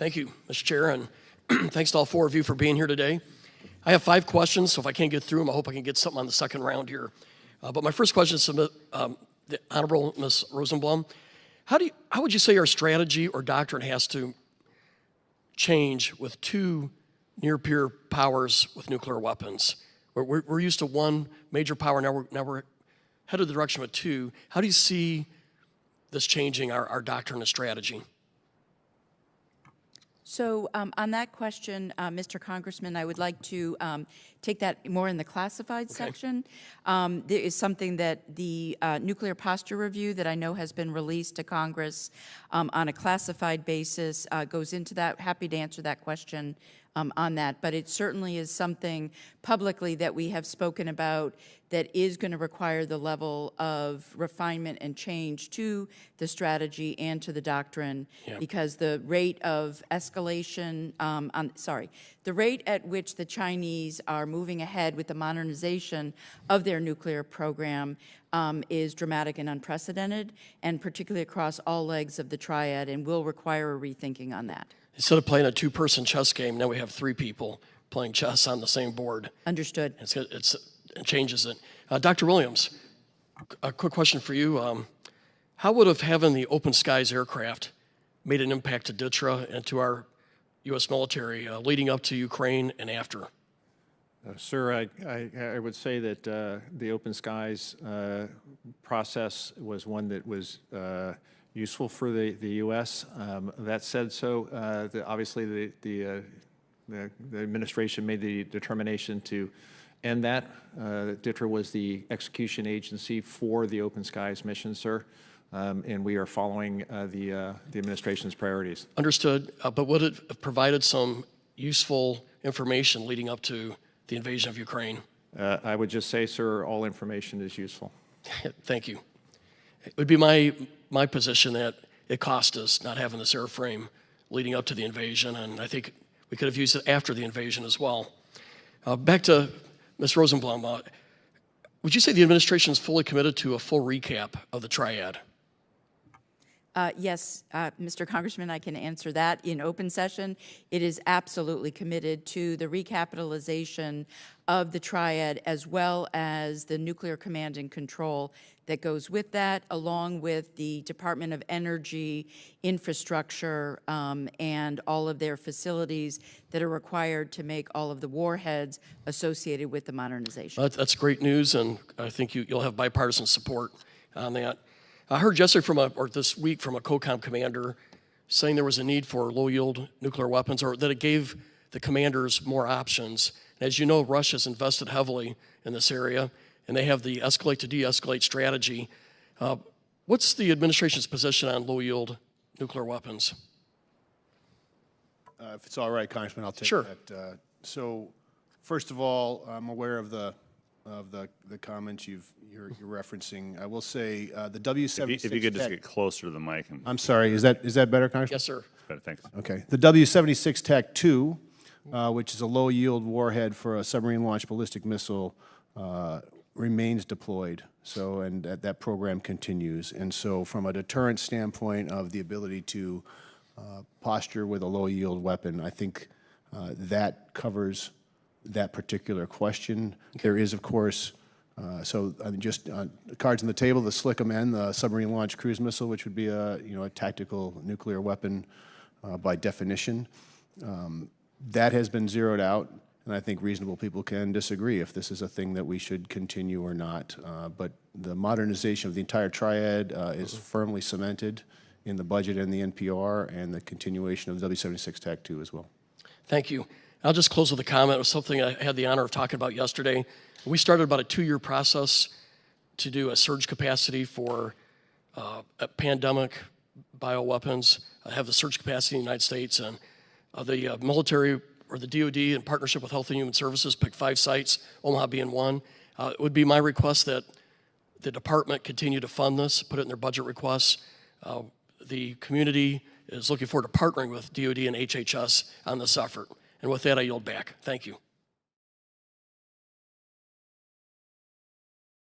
Thank you, Mr. Chair, and thanks to all four of you for being here today. I have 5 questions, so if I can't get through them, I hope I can get something on the second round here. But my first question is to the Honorable Ms. Rosenblum. How would you say our strategy or doctrine has to change with 2 near-peer powers with nuclear weapons? We're used to 1 major power, now we're headed the direction of 2. How do you see this changing our doctrine and strategy? So on that question, Mr. Congressman, I would like to take that more in the classified section. There is something that the nuclear posture review that I know has been released to Congress on a classified basis goes into that. Happy to answer that question on that, but it certainly is something publicly that we have spoken about that is going to require the level of refinement and change to the strategy and to the doctrine, because the rate of escalation, the rate at which the Chinese are moving ahead with the modernization of their nuclear program is dramatic and unprecedented, and particularly across all legs of the triad, and will require a rethinking on that. Instead of playing a 2-person chess game, now we have 3 people playing chess on the same board. Understood. It changes it. Dr. Williams, a quick question for you. How would having the Open Skies aircraft made an impact to DTRA and to our U.S. military leading up to Ukraine and after? Sir, I would say that the Open Skies process was one that was useful for the U.S. That said, obviously the administration made the determination to end that. DTRA was the execution agency for the Open Skies mission, sir, and we are following the administration's priorities. Understood, but would it have provided some useful information leading up to the invasion of Ukraine? I would just say, sir, all information is useful. Thank you. It would be my position that it cost us not having this airframe leading up to the invasion, and I think we could have used it after the invasion as well. Back to Ms. Rosenblum, would you say the administration is fully committed to a full recap of the triad? Yes, Mr. Congressman, I can answer that in open session. It is absolutely committed to the recapitalization of the triad, as well as the nuclear command and control that goes with that, along with the Department of Energy infrastructure and all of their facilities that are required to make all of the warheads associated with the modernization. That's great news, and I think you'll have bipartisan support on that. I heard yesterday this week from a COCOM commander saying there was a need for low-yield nuclear weapons, or that it gave the commanders more options. As you know, Russia's invested heavily in this area, and they have the escalate to de-escalate strategy. What's the administration's position on low-yield nuclear weapons? If it's all right, Congressman, I'll take Sure. that. So, first of all, I'm aware of the comments you're referencing. I will say the W76. If you could just get closer to the mic. I'm sorry. Is that better, Congressman? Yes, sir. Better, thanks. Okay. The W76 Tech 2, which is a low-yield warhead for a submarine-launched ballistic missile, remains deployed. So, and that program continues. And so, from a deterrent standpoint of the ability to posture with a low-yield weapon, I think that covers that particular question. There is, of course, just cards on the table, the SLICM-N, the submarine-launched cruise missile, which would be a tactical nuclear weapon by definition. That has been zeroed out, and I think reasonable people can disagree if this is a thing that we should continue or not. But the modernization of the entire triad is firmly cemented in the budget and the NPR, and the continuation of the W76 TAC 2 as well. Thank you. I'll just close with a comment. It was something I had the honor of talking about yesterday. We started about a 2-year process to do a surge capacity for a pandemic bioweapons, have the surge capacity in the United States, and the military or the DOD in partnership with Health and Human Services picked 5 sites, Omaha being one. It would be my request that the department continue to fund this, put it in their budget requests. The community is looking forward to partnering with DOD and HHS on this effort. And with that, I yield back. Thank you.